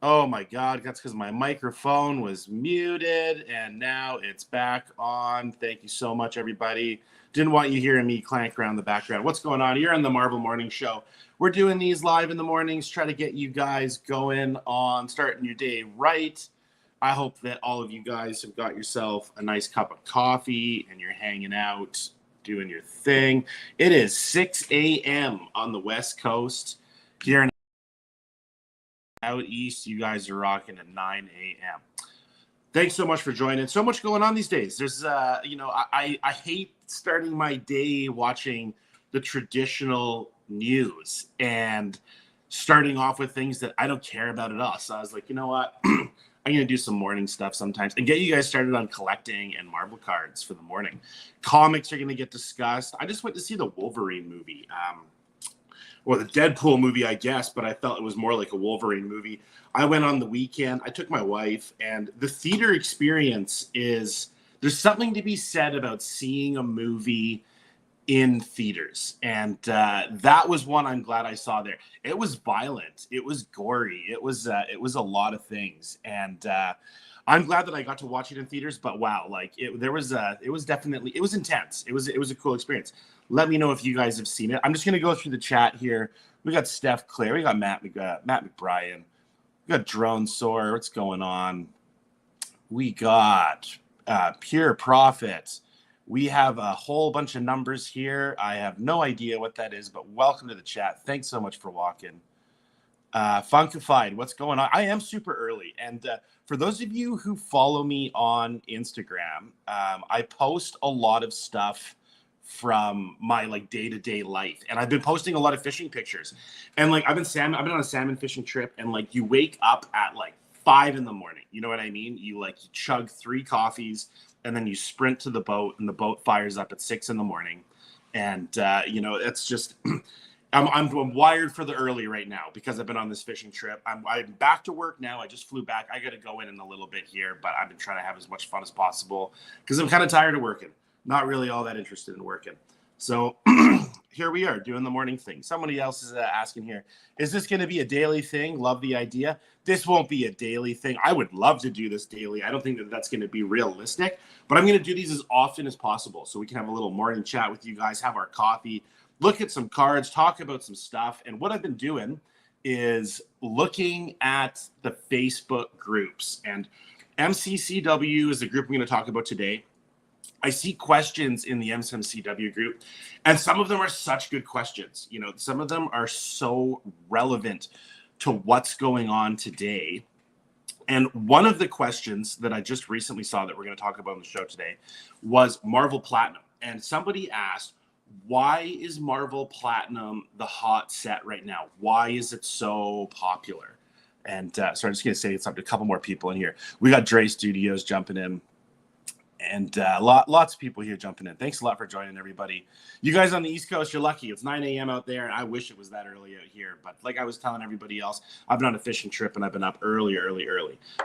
Oh my God, that's because my microphone was muted and now it's back on. Thank you so much, everybody. Didn't want you hearing me clank around the background. What's going on? You're on the Marvel Morning Show. We're doing these live in the mornings, try to get you guys going on starting your day right. I hope that all of you guys have got yourself a nice cup of coffee and you're hanging out, doing your thing. It is 6 a.m. on the West Coast. Here in out east, you guys are rocking at 9 a.m. Thanks so much for joining. So much going on these days. There's, I hate starting my day watching the traditional news and starting off with things that I don't care about at all. So I was like, you know what? I'm going to do some morning stuff sometimes and get you guys started on collecting and Marvel cards for the morning. Comics are going to get discussed. I just went to see the Wolverine movie. Or the Deadpool movie, I guess, but I felt it was more like a Wolverine movie. I went on the weekend. I took my wife, and the theater experience is there's something to be said about seeing a movie in theaters, and that was one I'm glad I saw there. It was violent, it was gory, it was a lot of things, and I'm glad that I got to watch it in theaters. But wow, like it was definitely, it was intense. It was a cool experience. Let me know if you guys have seen it. I'm just gonna go through the chat here. We got Steph Claire, we got Matt McBrien, we got Drone Soar. What's going on? We got Pure Profit. We have a whole bunch of numbers here. I have no idea what that is, but welcome to the chat. Thanks so much for walking. Funkified, what's going on? I am super early, and for those of you who follow me on Instagram, I post a lot of stuff from my like day-to-day life, and I've been posting a lot of fishing pictures, and like I've been on a salmon fishing trip, and like you wake up at like 5 in the morning, you know what I mean? You chug 3 coffees, and then you sprint to the boat, and the boat fires up at 6 in the morning, and it's just I'm wired for the early right now because I've been on this fishing trip. I'm back to work now. I just flew back. I got to go in a little bit here, but I've been trying to have as much fun as possible because I'm kind of tired of working. Not really all that interested in working. So here we are doing the morning thing. Somebody else is asking here, is this going to be a daily thing? Love the idea. This won't be a daily thing. I would love to do this daily. I don't think that that's going to be realistic, but I'm going to do these as often as possible so we can have a little morning chat with you guys, have our coffee, look at some cards, talk about some stuff. And what I've been doing is looking at the Facebook groups, and MCCW is the group I'm going to talk about today. I see questions in the MCCW group, and some of them are such good questions. You know, some of them are so relevant to what's going on today. And one of the questions that I just recently saw that we're going to talk about on the show today was Marvel Platinum. And somebody asked, why is Marvel Platinum the hot set right now? Why is it so popular? And so I'm just going to say something to a couple more people in here. We got Dre Studios jumping in, and lots of people here jumping in. Thanks a lot for joining, everybody. You guys on the East Coast, you're lucky. It's 9 a.m. out there, and I wish it was that early out here. But like I was telling everybody else, I've been on a fishing trip, and I've been up early.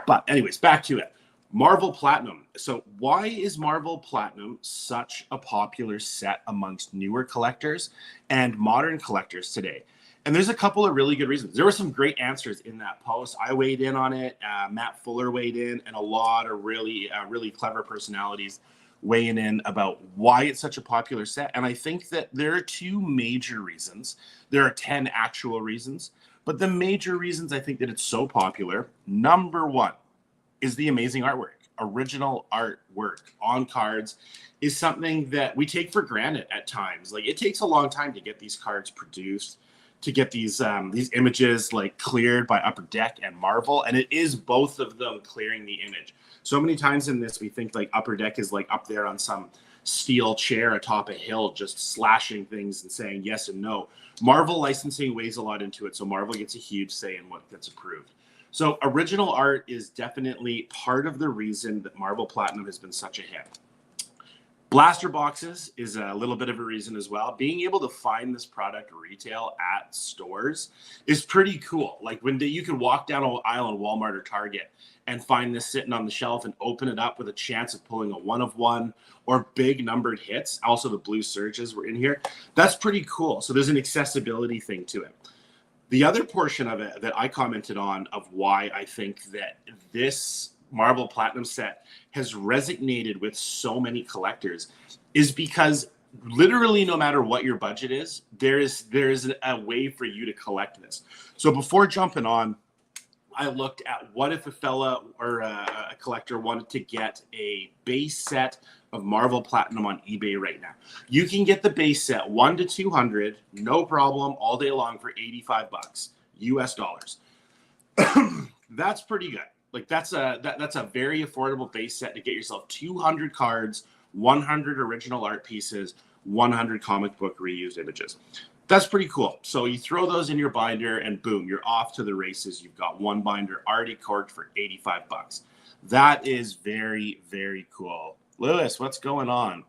But anyways, back to it. Marvel Platinum. So why is Marvel Platinum such a popular set amongst newer collectors and modern collectors today? And there's a couple of really good reasons. There were some great answers in that post. I weighed in on it. Matt Fuller weighed in, and a lot of really clever personalities weighing in about why it's such a popular set. And I think that there are 2 major reasons. There are 10 actual reasons, but the major reasons I think that it's so popular, number 1, is the amazing artwork. Original artwork on cards is something that we take for granted at times. Like, it takes a long time to get these cards produced, to get these images like cleared by Upper Deck and Marvel, and it is both of them clearing the image. So many times in this, we think like Upper Deck is like up there on some steel chair atop a hill, just slashing things and saying yes and no. Marvel licensing weighs a lot into it, so Marvel gets a huge say in what gets approved. So original art is definitely part of the reason that Marvel Platinum has been such a hit. Blaster boxes is a little bit of a reason as well. Being able to find this product retail at stores is pretty cool. Like when you can walk down an aisle in Walmart or Target and find this sitting on the shelf and open it up with a chance of pulling a 1 of 1 or big numbered hits. Also, the blue surges were in here. That's pretty cool. So there's an accessibility thing to it. The other portion of it that I commented on of why I think that this Marvel Platinum set has resonated with so many collectors is because literally no matter what your budget is, there's a way for you to collect this. So before jumping on, I looked at what if a fella or a collector wanted to get a base set of Marvel Platinum on eBay right now. You can get the base set 1 to 200, no problem, all day long for $85 US dollars. That's pretty good. Like that's a very affordable base set to get yourself 200 cards, 100 original art pieces, 100 comic book reused images. That's pretty cool. So you throw those in your binder and boom, you're off to the races. You've got one binder already corked for $85. That is very, very cool. Lewis, what's going on?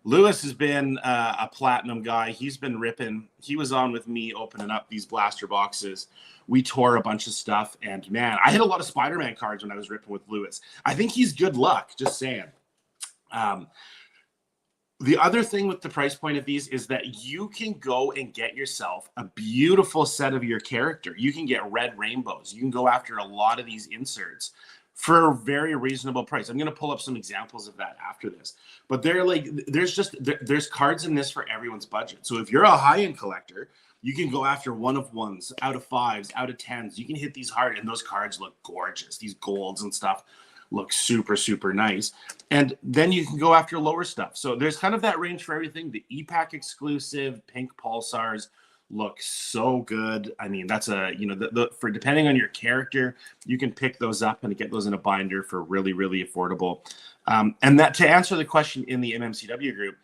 Lewis has been a platinum guy. He's been ripping. He was on with me opening up these blaster boxes. We tore a bunch of stuff. And man, I hit a lot of Spider-Man cards when I was ripping with Lewis. I think he's good luck, just saying. The other thing with the price point of these is that you can go and get yourself a beautiful set of your character. You can get red rainbows. You can go after a lot of these inserts for a very reasonable price. I'm going to pull up some examples of that after this. But they're like, there's cards in this for everyone's budget. So if you're a high-end collector, you can go after one of ones, out of fives, out of tens. You can hit these hard, and those cards look gorgeous. These golds and stuff look super, super nice. And then you can go after lower stuff. So there's kind of that range for everything. The EPAC exclusive pink pulsars look so good. I mean, that's a, you know, for depending on your character, you can pick those up and get those in a binder for really, really affordable. And that, to answer the question in the MMCW group,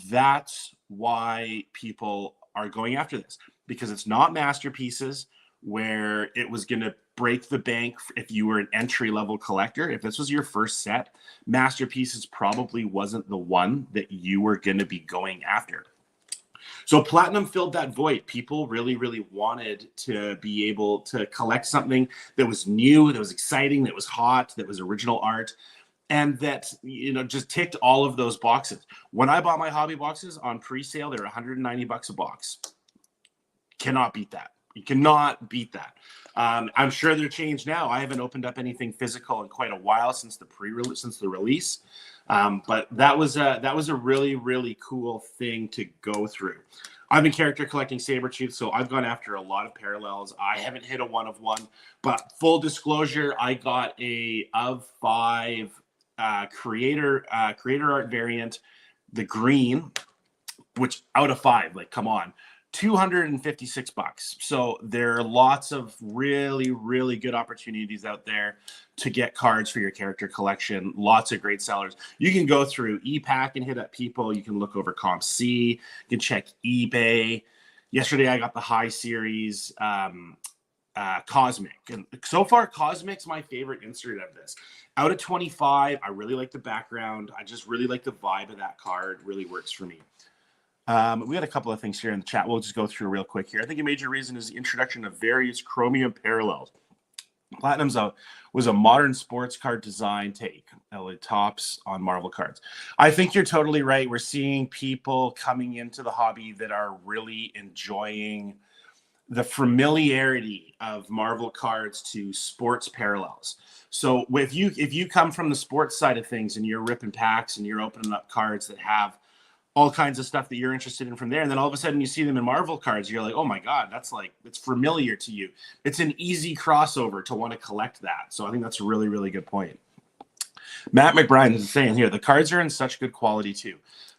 that's why people are going after this, because it's not masterpieces where it was going to break the bank if you were an entry-level collector. If this was your first set, Masterpieces probably wasn't the one that you were going to be going after. So Platinum filled that void. People really, really wanted to be able to collect something that was new, that was exciting, that was hot, that was original art, and that, you know, just ticked all of those boxes. When I bought my hobby boxes on pre-sale, they were $190 a box. Cannot beat that. You cannot beat that. I'm sure they're changed now. I haven't opened up anything physical in quite a while since the release. But that was a really, really cool thing to go through. I've been character collecting Sabretooth, so I've gone after a lot of parallels. I haven't hit a one of one, but full disclosure, I got a of 5 creator art variant, the green, which out of 5, like, come on. $256. So there are lots of really, really good opportunities out there to get cards for your character collection. Lots of great sellers. You can go through EPAC and hit up people. You can look over ComC. You can check eBay. Yesterday, I got the High Series Cosmic. And so far, Cosmic's my favorite insert of this. Out of 25, I really like the background. I just really like the vibe of that card. It really works for me. We had a couple of things here in the chat. We'll just go through real quick here. I think a major reason is the introduction of various chromium parallels. Platinum's was a modern sports card design take, tops on Marvel cards. I think you're totally right. We're seeing people coming into the hobby that are really enjoying the familiarity of Marvel cards to sports parallels. So if you come from the sports side of things and you're ripping packs and you're opening up cards that have all kinds of stuff that you're interested in from there, and then all of a sudden you see them in Marvel cards, you're like, oh my God, it's familiar to you. It's an easy crossover to want to collect that. So I think that's a really, really good point. Matt McBride is saying here, the cards are in such good quality too.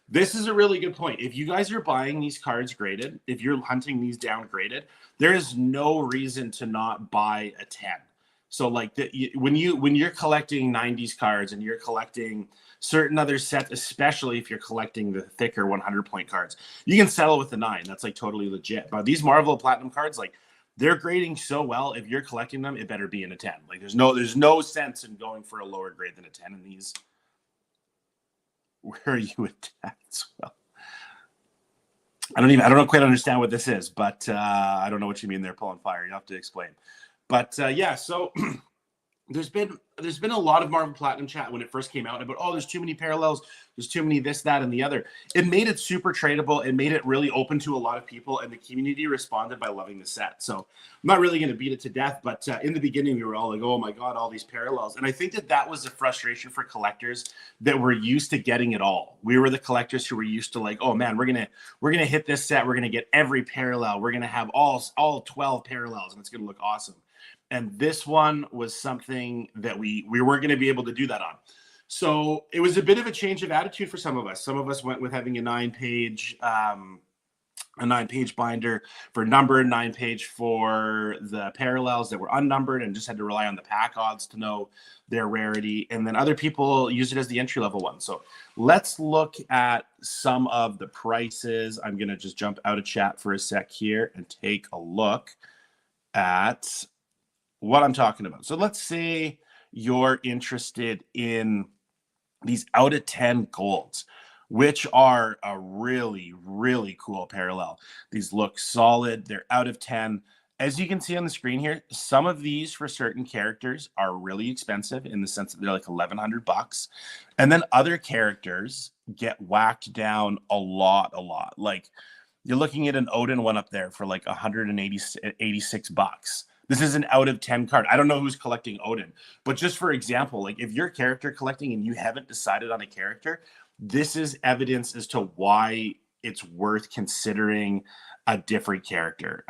This is a really good point. If you guys are buying these cards graded, if you're hunting these down graded, there is no reason to not buy a 10. So like when you're collecting 90s cards and you're collecting certain other sets, especially if you're collecting the thicker 100-point cards, you can settle with the 9. That's like totally legit. But these Marvel Platinum cards, like, they're grading so well. If you're collecting them, it better be in a 10. Like there's no sense in going for a lower grade than a 10 in these. Where are you with that as well? I don't quite understand what this is, but I don't know what you mean they're pulling fire. You have to explain. But yeah, so there's been a lot of Marvel Platinum chat when it first came out about, oh, there's too many parallels, there's too many this, that, and the other. It made it super tradable. It made it really open to a lot of people, and the community responded by loving the set. So I'm not really going to beat it to death, but in the beginning we were all like, oh my god, all these parallels. And I think that was a frustration for collectors that were used to getting it all. We were the collectors who were used to like, oh man, we're gonna hit this set, we're gonna get every parallel, we're gonna have all 12 parallels, and it's gonna look awesome. And this one was something that we weren't going to be able to do that on. So it was a bit of a change of attitude for some of us. Some of us went with having a 9-page binder for numbered, 9-page for the parallels that were unnumbered, and just had to rely on the pack odds to know their rarity. And then other people use it as the entry level one. So let's look at some of the prices. I'm going to just jump out of chat for a sec here and take a look at what I'm talking about. So let's say you're interested in these out of 10 golds, which are a really, really cool parallel. These look solid. They're out of 10. As you can see on the screen here, some of these for certain characters are really expensive in the sense that they're like $1,100. And then other characters get whacked down a lot. Like you're looking at an Odin one up there for like $186. This is an out of 10 card. I don't know who's collecting Odin, but just for example, like if you're character collecting and you haven't decided on a character, this is evidence as to why it's worth considering a different character.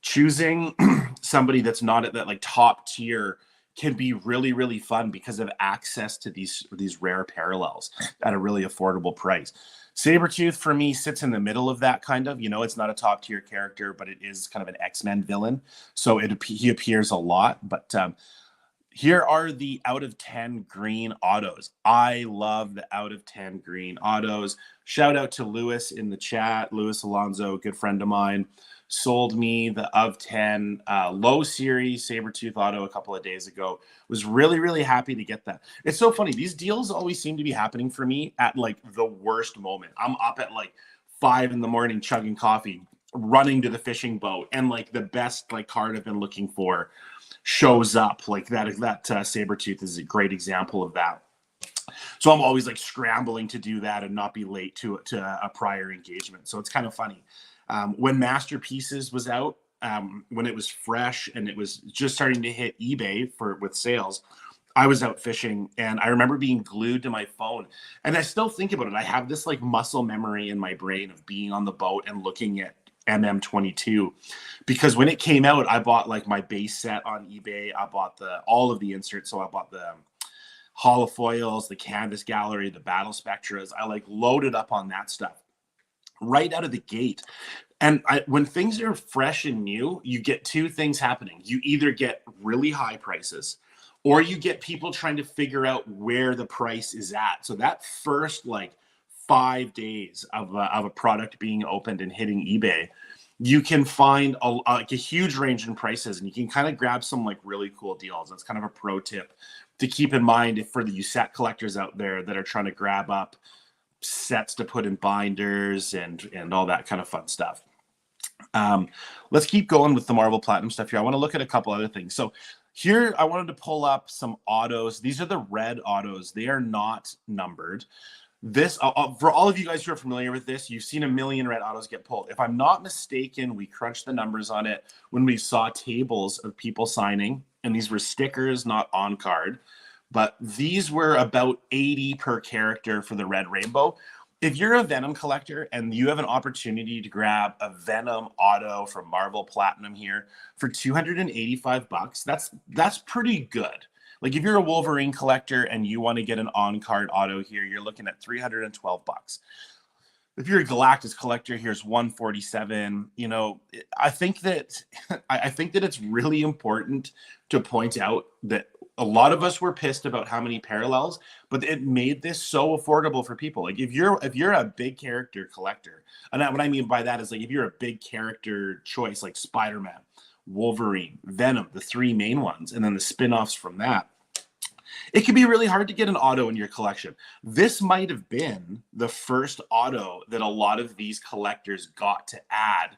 Choosing somebody that's not at that like top tier can be really, really fun because of access to these rare parallels at a really affordable price. Sabretooth for me sits in the middle of that kind of, it's not a top tier character, but it is kind of an X-Men villain. So he appears a lot, but here are the out of 10 green autos. I love the out of 10 green autos. Shout out to Lewis in the chat. Lewis Alonso, good friend of mine, sold me the of 10 low series Sabretooth auto a couple of days ago. Was really, really happy to get that. It's so funny. These deals always seem to be happening for me at like the worst moment. I'm up at like 5 a.m. chugging coffee, running to the fishing boat, and like the best like card I've been looking for shows up. Like that Sabretooth is a great example of that. So I'm always like scrambling to do that and not be late to a prior engagement. So it's kind of funny. When Masterpieces was out, when it was fresh and it was just starting to hit eBay with sales, I was out fishing and I remember being glued to my phone. And I still think about it. I have this like muscle memory in my brain of being on the boat and looking at MM22, because when it came out, I bought like my base set on eBay. I bought all of the inserts. So I bought the holofoils, the canvas gallery, the battle spectras. I like loaded up on that stuff right out of the gate. And when things are fresh and new, you get two things happening. You either get really high prices or you get people trying to figure out where the price is at. So that first like 5 days of a product being opened and hitting eBay, you can find a huge range in prices, and you can kind of grab some like really cool deals. That's kind of a pro tip to keep in mind for the set collectors out there that are trying to grab up sets to put in binders and all that kind of fun stuff. Let's keep going with the Marvel Platinum stuff here. I want to look at a couple other things. So here I wanted to pull up some autos. These are the red autos. They are not numbered. This for all of you guys who are familiar with this, you've seen a million red autos get pulled. If I'm not mistaken, we crunched the numbers on it when we saw tables of people signing, and these were stickers, not on card. But these were about 80 per character for the Red Rainbow. If you're a Venom collector and you have an opportunity to grab a Venom auto from Marvel Platinum here for $285, that's pretty good. Like if you're a Wolverine collector and you want to get an on-card auto here, you're looking at $312. If you're a Galactus collector, here's $147. I think that it's really important to point out that a lot of us were pissed about how many parallels, but it made this so affordable for people. Like if you're a big character collector, and what I mean by that is like if you're a big character choice like Spider-Man, Wolverine, Venom, the 3 main ones, and then the spin-offs from that, it can be really hard to get an auto in your collection. This might have been the first auto that a lot of these collectors got to add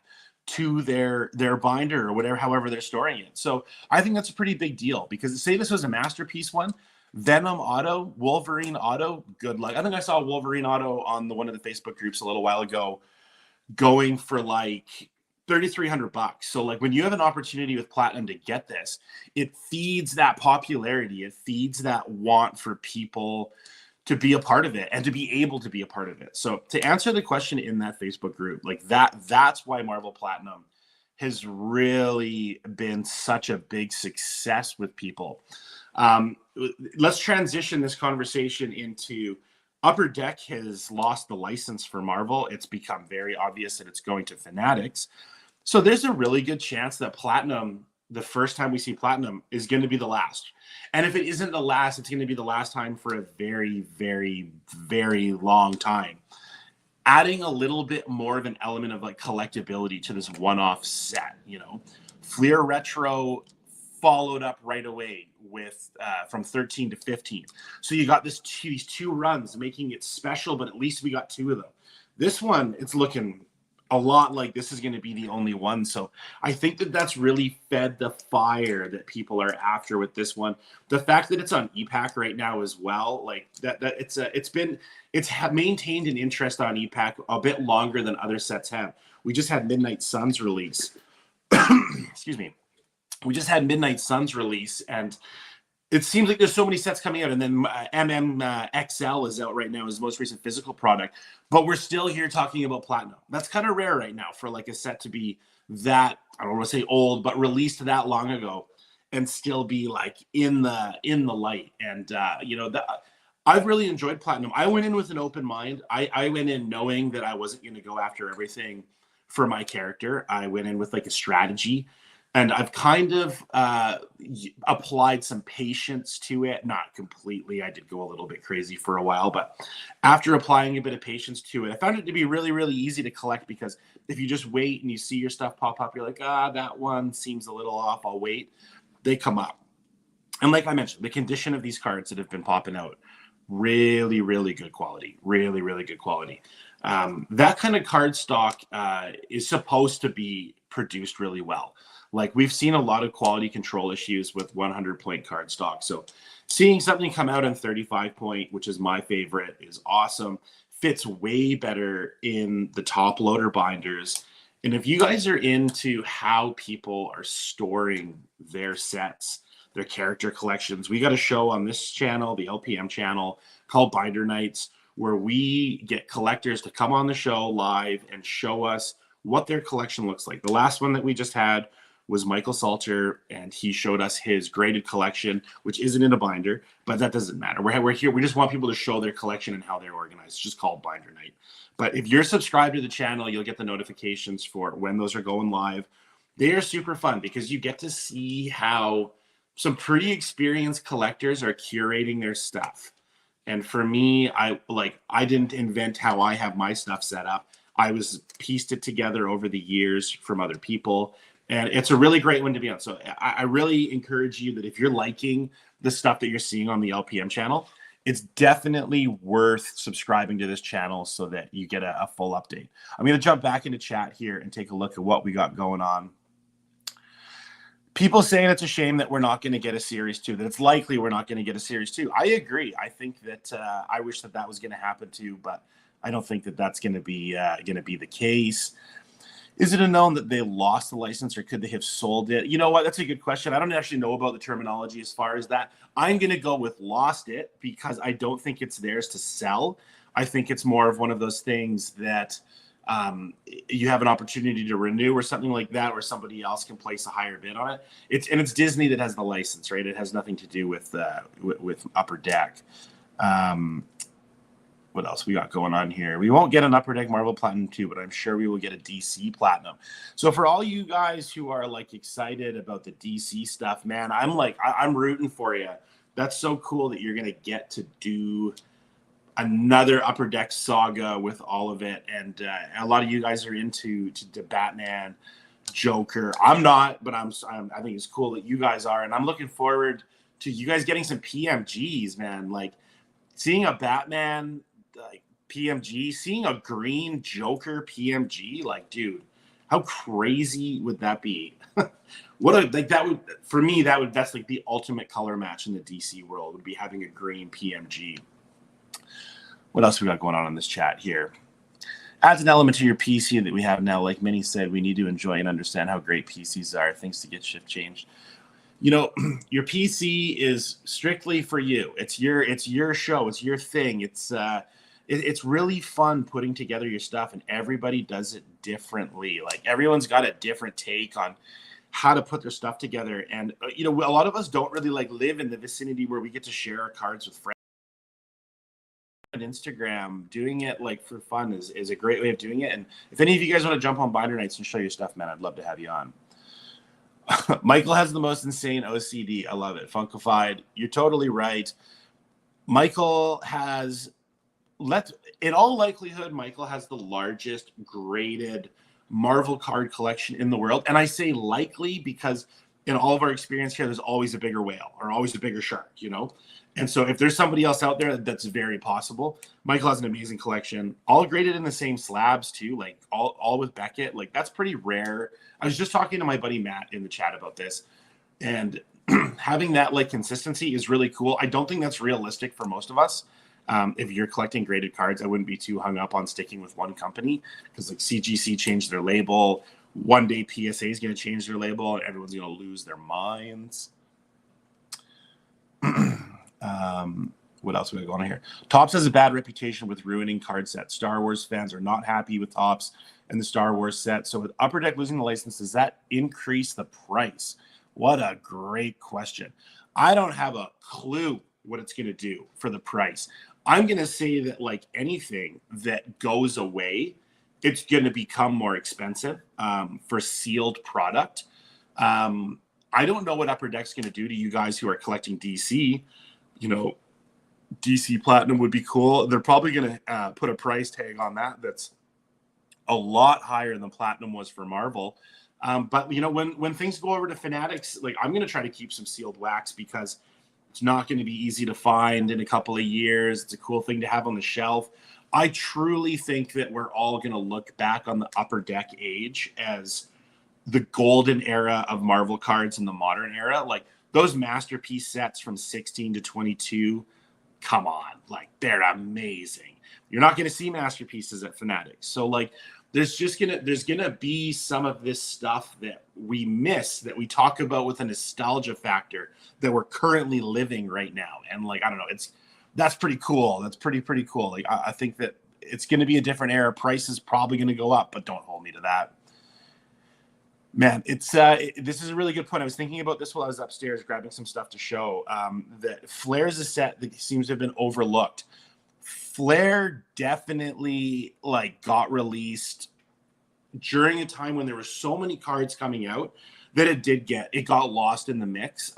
to their binder or whatever, however they're storing it. So I think that's a pretty big deal, because say this was a masterpiece one, Venom auto, Wolverine auto, good luck. I think I saw Wolverine auto on one of the Facebook groups a little while ago going for like $3,300. So like when you have an opportunity with Platinum to get this, it feeds that popularity. It feeds that want for people to be a part of it and to be able to be a part of it. So to answer the question in that Facebook group, like that's why Marvel Platinum has really been such a big success with people. Let's transition this conversation into Upper Deck has lost the license for Marvel. It's become very obvious that it's going to Fanatics. So there's a really good chance that Platinum, the first time we see Platinum, is going to be the last. And if it isn't the last, it's going to be the last time for a very, very, very long time. Adding a little bit more of an element of like collectability to this one-off set, you know. Fleer Retro followed up right away with from 13 to 15. So you got these two runs making it special, but at least we got two of them. This one, it's looking a lot like this is going to be the only one. So I think that that's really fed the fire that people are after with this one. The fact that it's on EPAC right now as well, like that it's maintained an interest on EPAC a bit longer than other sets have. We just had Midnight Suns release. Excuse me. We just had Midnight Suns release, and it seems like there's so many sets coming out, and then XL is out right now, his most recent physical product. But we're still here talking about Platinum. That's kind of rare right now for like a set to be that, I don't want to say old, but released that long ago and still be like in the light. And I've really enjoyed Platinum. I went in with an open mind. I went in knowing that I wasn't going to go after everything for my character. I went in with like a strategy. And I've kind of applied some patience to it. Not completely. I did go a little bit crazy for a while. But after applying a bit of patience to it, I found it to be really, really easy to collect, because if you just wait and you see your stuff pop up, you're like, that one seems a little off. I'll wait. They come up. And like I mentioned, the condition of these cards that have been popping out, really, really good quality. Really, really good quality. That kind of card stock is supposed to be produced really well. Like we've seen a lot of quality control issues with 100-point card stock. So seeing something come out in 35-point, which is my favorite, is awesome. Fits way better in the top loader binders. And if you guys are into how people are storing their sets, their character collections, we got a show on this channel, the LPM channel, called Binder Nights, where we get collectors to come on the show live and show us what their collection looks like. The last one that we just had was Michael Salter, and he showed us his graded collection, which isn't in a binder, but that doesn't matter. We're here. We just want people to show their collection and how they're organized. It's just called Binder Night. But if you're subscribed to the channel, you'll get the notifications for when those are going live. They are super fun because you get to see how some pretty experienced collectors are curating their stuff. And for me, I didn't invent how I have my stuff set up. I was pieced it together over the years from other people. And it's a really great one to be on. So I really encourage you that if you're liking the stuff that you're seeing on the LPM channel, it's definitely worth subscribing to this channel so that you get a full update. I'm going to jump back into chat here and take a look at what we got going on. People saying it's a shame that we're not going to get a series 2, that it's likely we're not going to get a series 2. I agree. I think that I wish that was going to happen too, but I don't think that that's going to be the case. Is it a known that they lost the license, or could they have sold it? You know what? That's a good question. I don't actually know about the terminology as far as that. I'm going to go with lost it because I don't think it's theirs to sell. I think it's more of one of those things that you have an opportunity to renew or something like that, or somebody else can place a higher bid on it. It's Disney that has the license, right? It has nothing to do with Upper Deck. What else we got going on here? We won't get an Upper Deck Marvel Platinum 2, but I'm sure we will get a DC Platinum. So for all you guys who are like excited about the DC stuff, man, I'm rooting for you. That's so cool that you're going to get to do another Upper Deck saga with all of it. And a lot of you guys are into Batman, Joker. I'm not, but I think it's cool that you guys are. And I'm looking forward to you guys getting some PMGs, man. Like seeing a Batman like PMG, seeing a green Joker PMG, like, dude, How crazy would that be? What a, like that would, for me, that's like the ultimate color match in the DC world, would be having a green PMG. What else we got going on in this chat here? Adds an element to your PC that we have now. Like Minnie said, we need to enjoy and understand how great PCs are. Things to get shift changed. You know, your PC is strictly for you. It's your show. It's your thing. It's really fun putting together your stuff, and everybody does it differently. Like everyone's got a different take on how to put their stuff together. And you know, a lot of us don't really like live in the vicinity where we get to share our cards with friends. On Instagram, doing it like for fun is a great way of doing it. And if any of you guys want to jump on Binder Nights and show your stuff, man, I'd love to have you on. Michael has the most insane OCD. I love it. Funkified. You're totally right. Michael has, in all likelihood, Michael has the largest graded Marvel card collection in the world. And I say likely because in all of our experience here, there's always a bigger whale or always a bigger shark, you know? And so if there's somebody else out there, that's very possible. Michael has an amazing collection, all graded in the same slabs too, like all with Beckett. Like that's pretty rare. I was just talking to my buddy Matt in the chat about this, and having that like consistency is really cool. I don't think that's realistic for most of us. If you're collecting graded cards, I wouldn't be too hung up on sticking with one company, because like CGC changed their label. One day PSA is going to change their label and everyone's going to lose their minds. What else we got going on here? Topps has a bad reputation with ruining card sets. Star Wars fans are not happy with Topps and the Star Wars set. So with Upper Deck losing the license, does that increase the price? What a great question. I don't have a clue what it's going to do for the price. I'm going to say that like anything that goes away, it's going to become more expensive for sealed product. I don't know what Upper Deck's going to do to you guys who are collecting DC. You know, DC Platinum would be cool. They're probably going to put a price tag on that that's a lot higher than Platinum was for Marvel. But, you know, when things go over to Fanatics, like I'm going to try to keep some sealed wax because it's not going to be easy to find in a couple of years. It's a cool thing to have on the shelf. I truly think that we're all going to look back on the Upper Deck age as the golden era of Marvel cards in the modern era. Like those masterpiece sets from 16 to 22, come on, like they're amazing. You're not going to see masterpieces at Fanatics. So like there's gonna be some of this stuff that we miss, that we talk about with a nostalgia factor that we're currently living right now. And like, I don't know, that's pretty cool. That's pretty cool. Like I think that it's going to be a different era. Price is probably going to go up, but don't hold me to that. Man, this is a really good point. I was thinking about this while I was upstairs grabbing some stuff to show. That Flair is a set that seems to have been overlooked. Flair definitely like got released during a time when there were so many cards coming out that it got lost in the mix.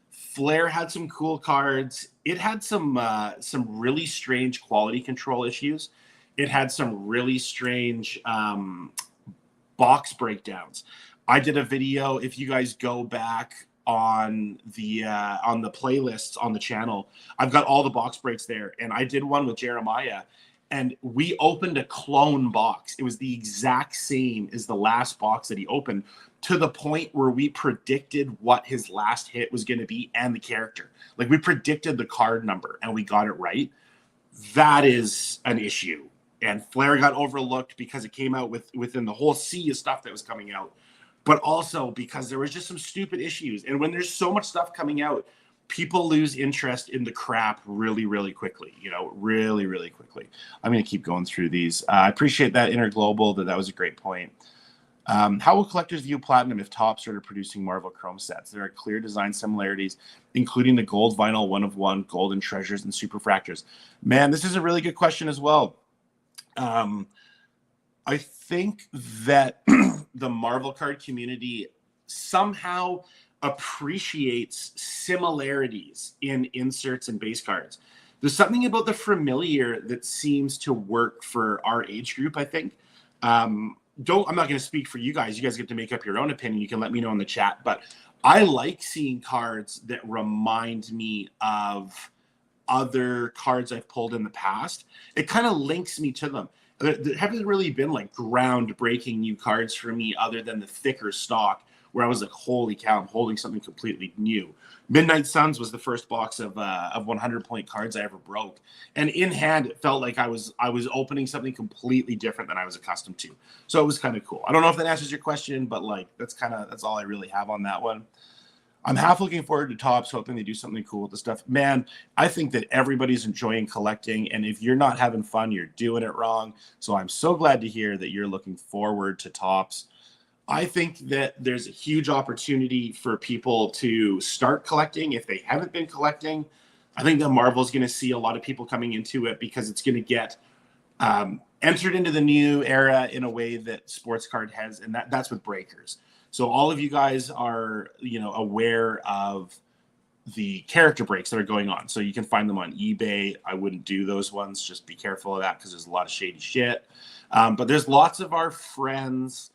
Flair had some cool cards. It had some really strange quality control issues. It had some really strange box breakdowns. I did a video. If you guys go back on the playlists on the channel, I've got all the box breaks there, and I did one with Jeremiah, and we opened a clone box. It was the exact same as the last box that he opened, to the point where we predicted what his last hit was going to be and the character. Like we predicted the card number and we got it right. That is an issue. And Flair got overlooked because it came out within the whole sea of stuff that was coming out, but also because there was just some stupid issues. And when there's so much stuff coming out, people lose interest in the crap really, really quickly, really, really quickly. I'm going to keep going through these. I appreciate that, Interglobal, that was a great point. How will collectors view Platinum if Topps started producing Marvel Chrome sets? There are clear design similarities, including the gold vinyl 1-of-1, golden treasures, and superfractors. Man, this is a really good question as well. I think that the Marvel card community somehow appreciates similarities in inserts and base cards. There's something about the familiar that seems to work for our age group, I think. I'm not going to speak for you guys. You guys get to make up your own opinion. You can let me know in the chat. But I like seeing cards that remind me of other cards I've pulled in the past. It kind of links me to them. there haven't really been like groundbreaking new cards for me other than the thicker stock where I was like, holy cow, I'm holding something completely new. Midnight Suns was the first box of 100-point cards I ever broke, and in hand it felt like I was opening something completely different than I was accustomed to. So it was kind of cool. I don't know if that answers your question, but like that's all I really have on that one. I'm half looking forward to Topps, hoping they do something cool with the stuff. Man, I think that everybody's enjoying collecting, and if you're not having fun, you're doing it wrong. So I'm so glad to hear that you're looking forward to Topps. I think that there's a huge opportunity for people to start collecting if they haven't been collecting. I think that Marvel's going to see a lot of people coming into it because it's going to get entered into the new era in a way that sports card has, and that's with breakers. So all of you guys are, aware of the character breaks that are going on. So you can find them on eBay. I wouldn't do those ones. Just be careful of that because there's a lot of shady shit. But there's lots of our friends.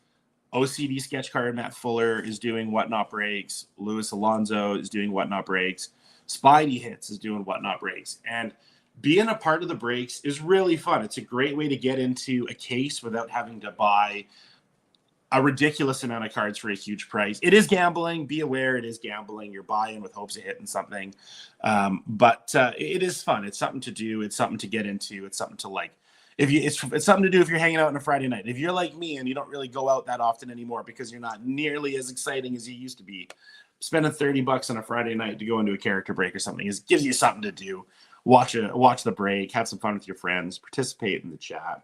OCD Sketch Card, Matt Fuller is doing Whatnot Breaks. Luis Alonso is doing Whatnot Breaks. Spidey Hits is doing Whatnot Breaks. And being a part of the breaks is really fun. It's a great way to get into a case without having to buy a ridiculous amount of cards for a huge price. It is gambling. Be aware it is gambling. You're buying with hopes of hitting something. But it is fun. It's something to do. It's something to get into. It's something to like. It's something to do if you're hanging out on a Friday night. If you're like me and you don't really go out that often anymore because you're not nearly as exciting as you used to be, spending $30 on a Friday night to go into a character break or something gives you something to do. Watch the break, have some fun with your friends, participate in the chat.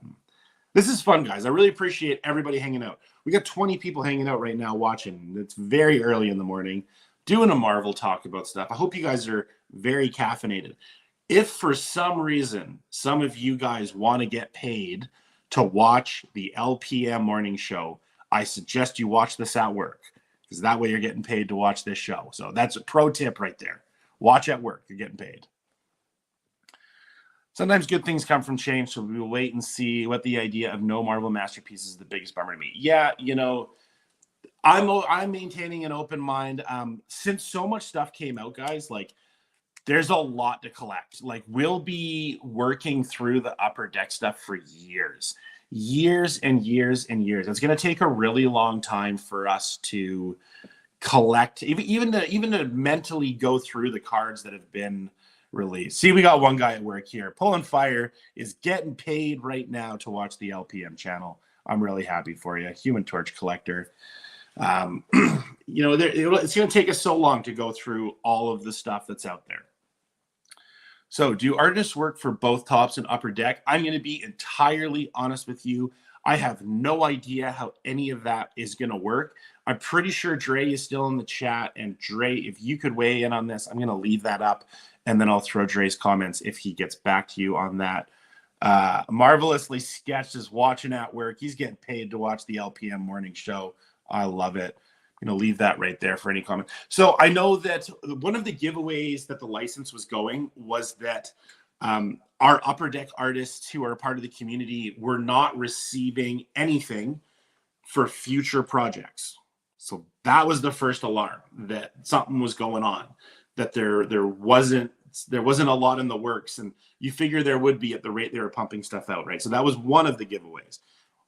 This is fun, guys. I really appreciate everybody hanging out. We got 20 people hanging out right now watching. It's very early in the morning, doing a Marvel talk about stuff. I hope you guys are very caffeinated. If for some reason some of you guys want to get paid to watch the LPM morning show, I suggest you watch this at work because that way you're getting paid to watch this show. So that's a pro tip right there. Watch at work. You're getting paid. Sometimes good things come from change, so we will wait and see what the idea of no Marvel Masterpieces is the biggest bummer to me. Yeah, I'm maintaining an open mind. Since so much stuff came out, guys, like, there's a lot to collect. Like, we'll be working through the Upper Deck stuff for years and years and years. It's going to take a really long time for us to collect, even to mentally go through the cards that have been released. See, we got one guy at work here. Pulling Fire is getting paid right now to watch the LPM channel. I'm really happy for you. Human Torch collector. It's going to take us so long to go through all of the stuff that's out there. So do artists work for both Topps and Upper Deck? I'm going to be entirely honest with you. I have no idea how any of that is going to work. I'm pretty sure Dre is still in the chat. And Dre, if you could weigh in on this, I'm going to leave that up. And then I'll throw Dre's comments if he gets back to you on that. Marvelously Sketched is watching at work. He's getting paid to watch the LPM morning show. I love it. I'm going to leave that right there for any comment. So I know that one of the giveaways that the license was going was that our Upper Deck artists who are a part of the community were not receiving anything for future projects. So that was the first alarm that something was going on, that there wasn't a lot in the works, and you figure there would be at the rate they were pumping stuff out, right? So that was one of the giveaways.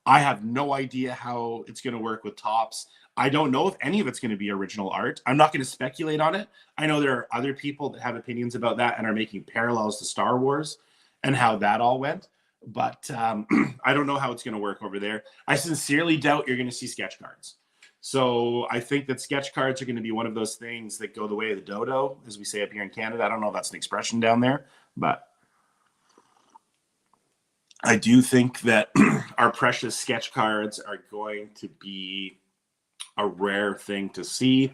I have no idea how it's going to work with Topps. I don't know if any of it's going to be original art. I'm not going to speculate on it. I know there are other people that have opinions about that and are making parallels to Star Wars and how that all went. But I don't know how it's going to work over there. I sincerely doubt you're going to see sketch cards. So I think that sketch cards are going to be one of those things that go the way of the dodo, as we say up here in Canada. I don't know if that's an expression down there, but I do think that our precious sketch cards are going to be a rare thing to see.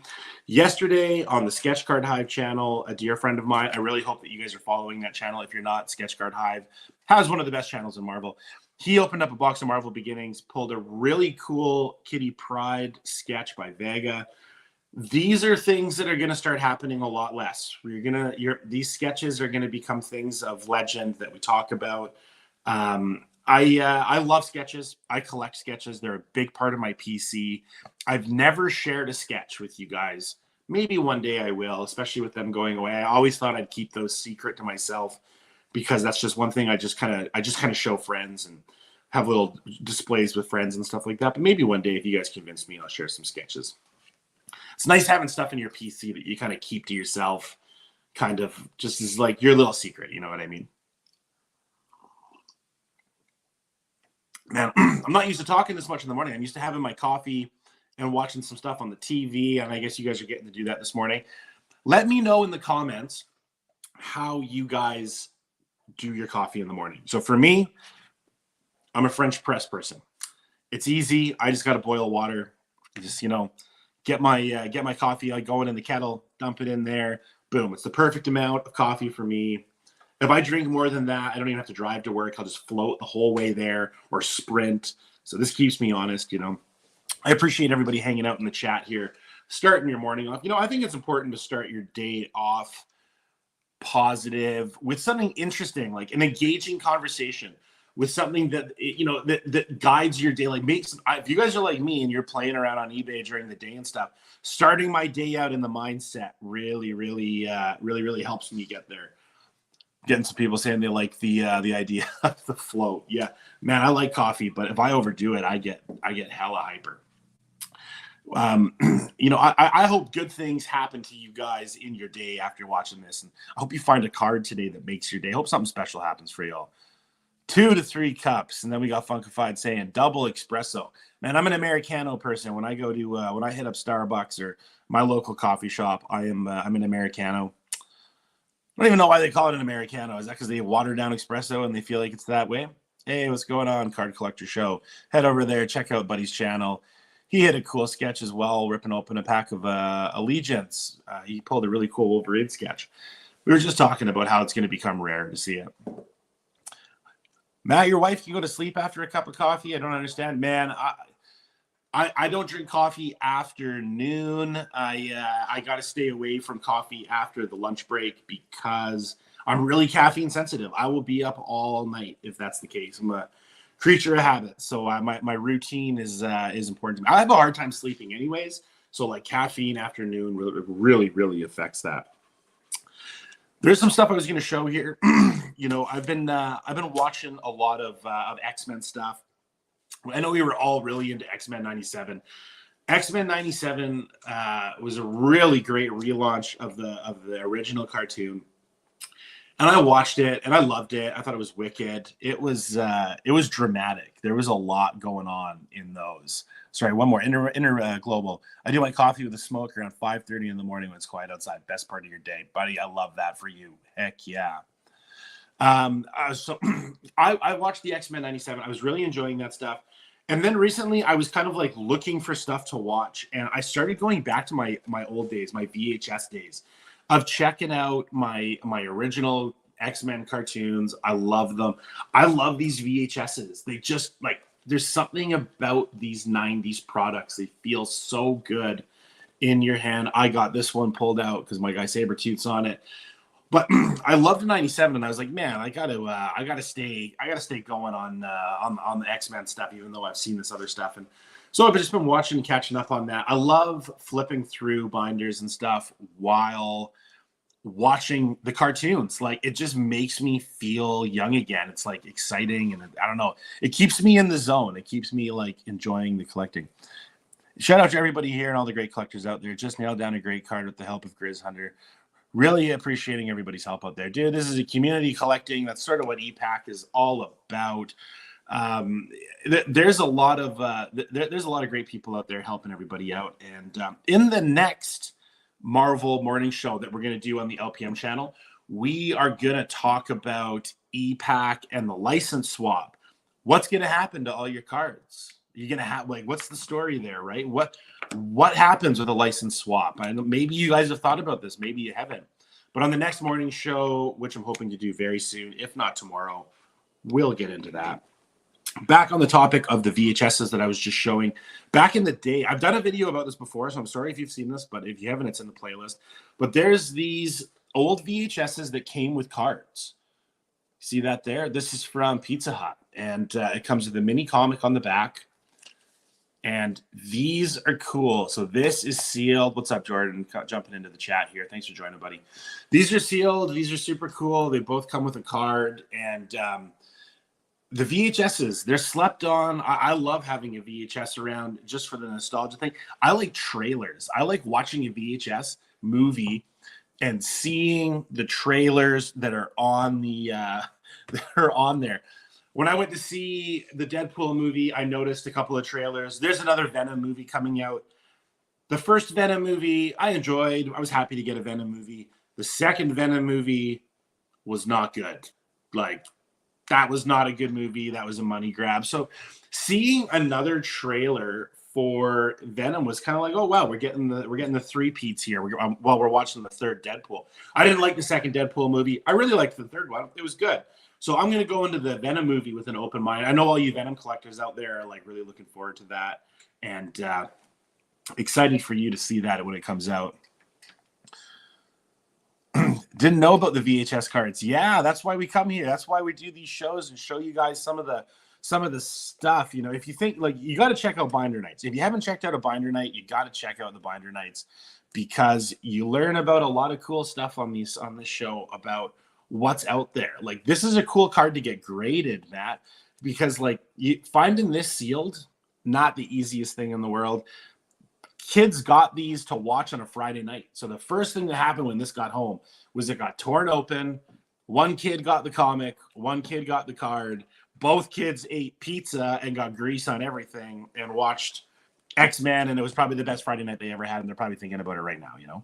Yesterday on the Sketch Card Hive channel, a dear friend of mine, I really hope that you guys are following that channel. If you're not, Sketch Card Hive has one of the best channels in Marvel. He opened up a box of Marvel Beginnings, pulled a really cool Kitty Pryde sketch by Vega. These are things that are going to start happening a lot less. These sketches are going to become things of legend that we talk about. I love sketches. I collect sketches. They're a big part of my PC. I've never shared a sketch with you guys. Maybe one day I will, especially with them going away. I always thought I'd keep those secret to myself because that's just one thing I just kind of show friends and have little displays with friends and stuff like that. But maybe one day, if you guys convince me, I'll share some sketches. It's nice having stuff in your PC that you kind of keep to yourself, kind of just as like your little secret. You know what I mean? Man, I'm not used to talking this much in the morning. I'm used to having my coffee and watching some stuff on the TV. And I guess you guys are getting to do that this morning. Let me know in the comments how you guys do your coffee in the morning. So for me, I'm a French press person. It's easy. I just got to boil water. Just, get my coffee. I go in the kettle, dump it in there. Boom. It's the perfect amount of coffee for me. If I drink more than that, I don't even have to drive to work. I'll just float the whole way there or sprint. So this keeps me honest, I appreciate everybody hanging out in the chat here, starting your morning off. I think it's important to start your day off positive with something interesting, like an engaging conversation, with something that that guides your day. Like if you guys are like me and you're playing around on eBay during the day and stuff, starting my day out in the mindset really helps me get there. Getting some people saying they like the idea of the float. Yeah, man, I like coffee, but if I overdo it, I get hella hyper. I hope good things happen to you guys in your day after watching this, and I hope you find a card today that makes your day. I hope something special happens for y'all. 2 to 3 cups, and then we got Funkified saying double espresso. Man, I'm an Americano person. When I go to when I hit up Starbucks or my local coffee shop, I'm an Americano. I don't even know why they call it an Americano. Is that because they water down espresso and they feel like it's that way? Hey, what's going on, Card Collector Show? Head over there, check out Buddy's channel. He had a cool sketch as well, ripping open a pack of Allegiance. He pulled a really cool Wolverine sketch. We were just talking about how it's going to become rare to see it. Matt, your wife can go to sleep after a cup of coffee? I don't understand. Man, I don't drink coffee after noon. I got to stay away from coffee after the lunch break because I'm really caffeine sensitive. I will be up all night if that's the case. I'm a creature of habit, so my routine is important to me. I have a hard time sleeping anyways, so like caffeine after noon really affects that. There's some stuff I was going to show here. I've been watching a lot of X-Men stuff. I know we were all really into X-Men 97. X-Men 97 was a really great relaunch of the original cartoon. And I watched it and I loved it. I thought it was wicked. It was dramatic. There was a lot going on in those. Sorry, one more. Inner Global. I do my coffee with a smoke around 5:30 in the morning when it's quiet outside. Best part of your day. Buddy, I love that for you. Heck yeah. So I watched the X-Men 97. I was really enjoying that stuff. And then recently I was kind of like looking for stuff to watch. And I started going back to my old days, my VHS days of checking out my original X-Men cartoons. I love them. I love these VHSs. They just like, there's something about these 90s products. They feel so good in your hand. I got this one pulled out because my guy Sabretooth's on it. But I loved 97, and I was like, man, I gotta stay going on the X-Men stuff, even though I've seen this other stuff. And so I've just been watching and catching up on that. I love flipping through binders and stuff while watching the cartoons. Like, it just makes me feel young again. It's like exciting, and I don't know. It keeps me in the zone. It keeps me like enjoying the collecting. Shout out to everybody here and all the great collectors out there. Just nailed down a great card with the help of Grizz Hunter. Really appreciating everybody's help out there. Dude, this is a community collecting. That's sort of what e-Pack is all about. There's a lot of there's a lot of great people out there helping everybody out. And in the next Marvel morning show that we're going to do on the LPM channel, we are going to talk about e-Pack and the license swap. What's going to happen to all your cards? You're going to have, like, what's the story there, right? What happens with a license swap? I know maybe you guys have thought about this. Maybe you haven't. But on the next morning show, which I'm hoping to do very soon, if not tomorrow, we'll get into that. Back on the topic of the VHSs that I was just showing. Back in the day, I've done a video about this before, so I'm sorry if you've seen this, but if you haven't, it's in the playlist. But there's these old VHSs that came with cards. See that there? This is from Pizza Hut, and it comes with a mini comic on the back. And these are cool. So this is sealed. What's up, Jordan? Jumping into the chat here. Thanks for joining, buddy. These are sealed. These are super cool. They both come with a card. And The VHSs, they're slept on. I love having a VHS around just for the nostalgia thing. I like trailers. I like watching a VHS movie and seeing the trailers that are on the that are on there. When I went to see the Deadpool movie, I noticed a couple of trailers. There's another Venom movie coming out. The first Venom movie I enjoyed. I was happy to get a Venom movie. The second Venom movie was not good. Like, that was not a good movie. That was a money grab. So seeing another trailer for Venom was kind of like, oh wow, we're getting the three peats here. While we're watching the third Deadpool. I didn't like the second Deadpool movie. I really liked the third one. It was good. So I'm gonna go into the Venom movie with an open mind. I know all you Venom collectors out there are like really looking forward to that, and excited for you to see that when it comes out. Didn't know about the VHS cards. Yeah, that's why we come here. That's why we do these shows and show you guys some of the stuff. You know, if you think, like, you got to check out Binder Nights. If you haven't checked out a Binder Night, you got to check out the Binder Nights, because you learn about a lot of cool stuff on this show about what's out there. Like, this is a cool card to get graded, Matt, because like finding this sealed, not the easiest thing in the world. Kids got these to watch on a Friday night. So the first thing that happened when this got home was it got torn open. One kid got the comic, one kid got the card. Both kids ate pizza and got grease on everything and watched X-Men, and it was probably the best Friday night they ever had, and they're probably thinking about it right now, you know?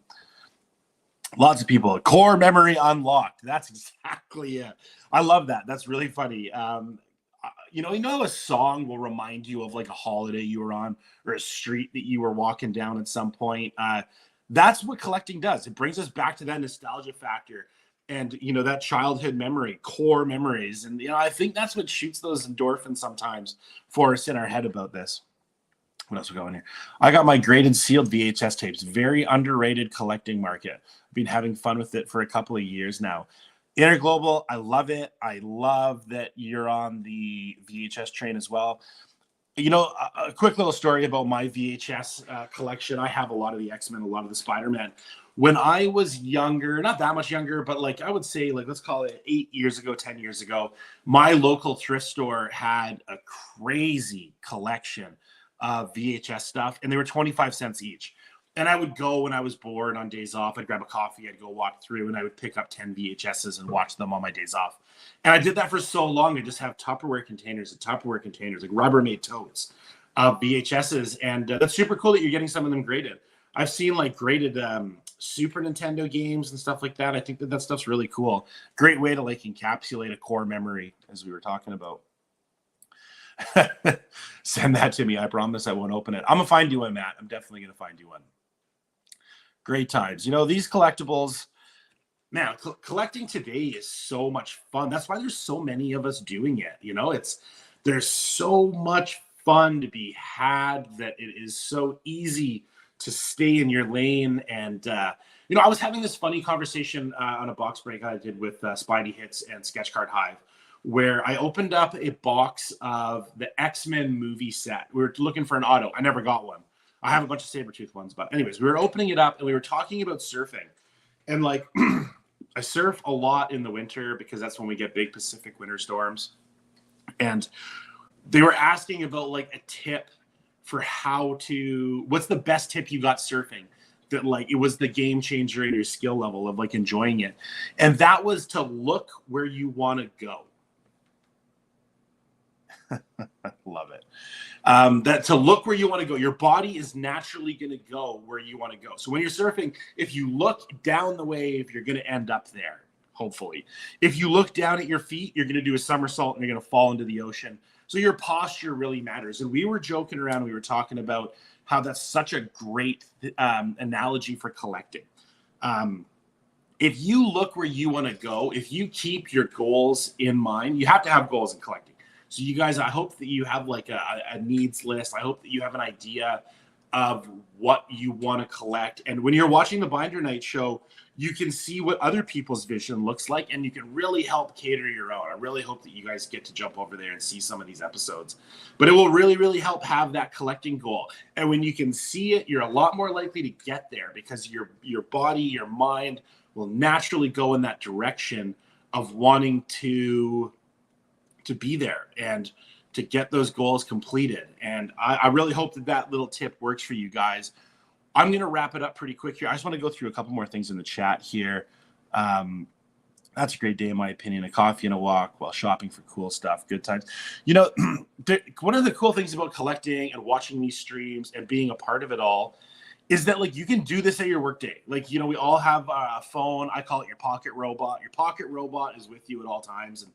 Lots of people. Core memory unlocked. That's exactly it. I love that. That's really funny. You know, a song will remind you of like a holiday you were on or a street that you were walking down at some point. That's what collecting does. It brings us back to that nostalgia factor and, you know, that childhood memory, core memories. And, you know, I think that's what shoots those endorphins sometimes for us in our head about this. What else we got in here? I got my graded sealed VHS tapes. Very underrated collecting market. I've been having fun with it for a couple of years now. Interglobal, I love it. I love that you're on the VHS train as well. You know, a quick little story about my VHS collection. I have a lot of the X-Men, a lot of the Spider-Man. When I was younger, not that much younger, but like I would say, like, let's call it 8 years ago, 10 years ago, my local thrift store had a crazy collection of VHS stuff, and they were 25 cents each. And I would go when I was bored on days off. I'd grab a coffee, I'd go walk through, and I would pick up 10 VHSs and watch them on my days off. And I did that for so long. I just have Tupperware containers, like Rubbermaid totes of VHSs. And that's super cool that you're getting some of them graded. I've seen like graded Super Nintendo games and stuff like that. I think that stuff's really cool. Great way to like encapsulate a core memory, as we were talking about. Send that to me. I promise I won't open it. I'm gonna find you one, Matt. I'm definitely gonna find you one. Great times. You know, these collectibles, man, collecting today is so much fun. That's why there's so many of us doing it. You know, there's so much fun to be had that it is so easy to stay in your lane. And, you know, I was having this funny conversation on a box break I did with Spidey Hits and Sketch Card Hive, where I opened up a box of the X-Men movie set. We were looking for an auto. I never got one. I have a bunch of Sabretooth ones, but anyways, we were opening it up and we were talking about surfing. And like, I surf a lot in the winter because that's when we get big Pacific winter storms. And they were asking about like a tip for what's the best tip you got surfing that like it was the game changer in your skill level of like enjoying it. And that was to look where you want to go. Love it. That to look where you want to go. Your body is naturally going to go where you want to go. So when you're surfing, if you look down the wave, you're going to end up there, hopefully. If you look down at your feet, you're going to do a somersault and you're going to fall into the ocean. So your posture really matters. And we were joking around. We were talking about how that's such a great analogy for collecting. If you look where you want to go, if you keep your goals in mind, you have to have goals in collecting. So you guys, I hope that you have like a needs list. I hope that you have an idea of what you want to collect. And when you're watching the Binder Night show, you can see what other people's vision looks like, and you can really help cater your own. I really hope that you guys get to jump over there and see some of these episodes. But it will really, really help have that collecting goal. And when you can see it, you're a lot more likely to get there because your body, your mind will naturally go in that direction of wanting to to be there and to get those goals completed. And I really hope that that little tip works for you guys. I'm going to wrap it up pretty quick here. I just want to go through a couple more things in the chat here. That's a great day, in my opinion. A coffee and a walk while shopping for cool stuff. Good times. You know, one of the cool things about collecting and watching these streams and being a part of it all is that, like, you can do this at your workday. Like, you know, we all have a phone. I call it your pocket robot. Your pocket robot is with you at all times. And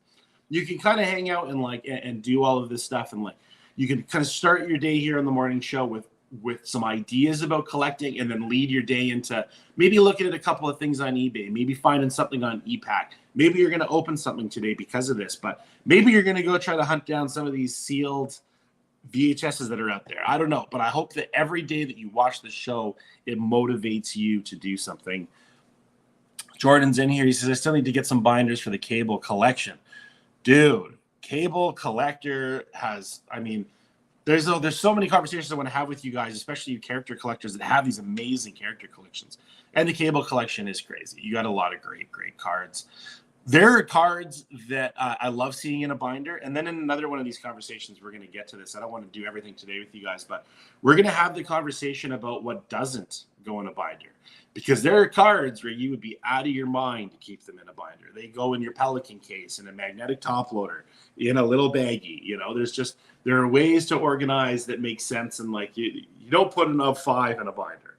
you can kind of hang out and, like, and do all of this stuff. And, like, you can kind of start your day here on the morning show with some ideas about collecting, and then lead your day into maybe looking at a couple of things on eBay, maybe finding something on ePack. Maybe you're going to open something today because of this, but maybe you're going to go try to hunt down some of these sealed VHSs that are out there. I don't know, but I hope that every day that you watch the show, it motivates you to do something. Jordan's in here. He says, I still need to get some binders for the cable collection. Dude, cable collector has, I mean, there's so many conversations I want to have with you guys, especially you character collectors that have these amazing character collections. And the cable collection is crazy. You got a lot of great cards. There are cards that I love seeing in a binder. And then in another one of these conversations, we're going to get to this. I don't want to do everything today with you guys, but we're going to have the conversation about what doesn't go in a binder. Because there are cards where you would be out of your mind to keep them in a binder. They go in your Pelican case, in a magnetic top loader, in a little baggie. You know, there are ways to organize that make sense. And, like, you don't put an of 5 in a binder.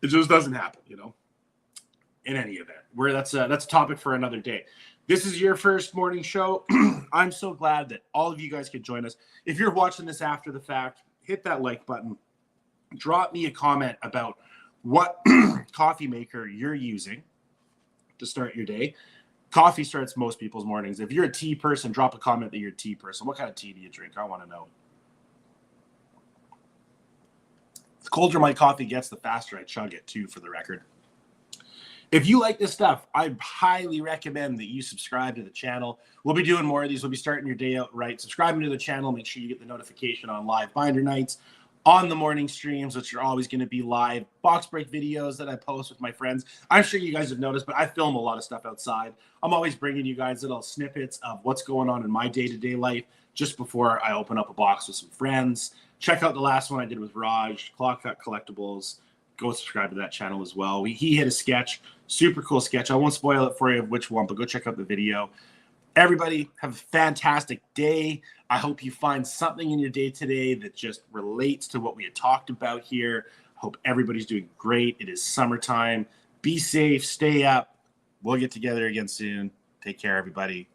It just doesn't happen, you know. In any event, that's a topic for another day. This is your first morning show. I'm so glad that all of you guys could join us. If you're watching this after the fact, hit that like button. Drop me a comment about what coffee maker you're using to start your day. Coffee starts most people's mornings. If you're a tea person, drop a comment that you're a tea person. What kind of tea do you drink? I want to know. The colder my coffee gets, the faster I chug it, too, for the record. If you like this stuff, I highly recommend that you subscribe to the channel. We'll be doing more of these. We'll be starting your day out right. Subscribing to the channel, make sure you get the notification on live binder nights, on the morning streams, which are always going to be live, box break videos that I post with my friends. I'm sure you guys have noticed, but I film a lot of stuff outside. I'm always bringing you guys little snippets of what's going on in my day-to-day life just before I open up a box with some friends. Check out the last one I did with Raj, Claw Cut Collectibles. Go subscribe to that channel as well. He hit a sketch, super cool sketch. I won't spoil it for you of which one, but go check out the video. Everybody have a fantastic day. I hope you find something in your day today that just relates to what we had talked about here. I hope everybody's doing great. It is summertime. Be safe, stay up. We'll get together again soon. Take care, everybody.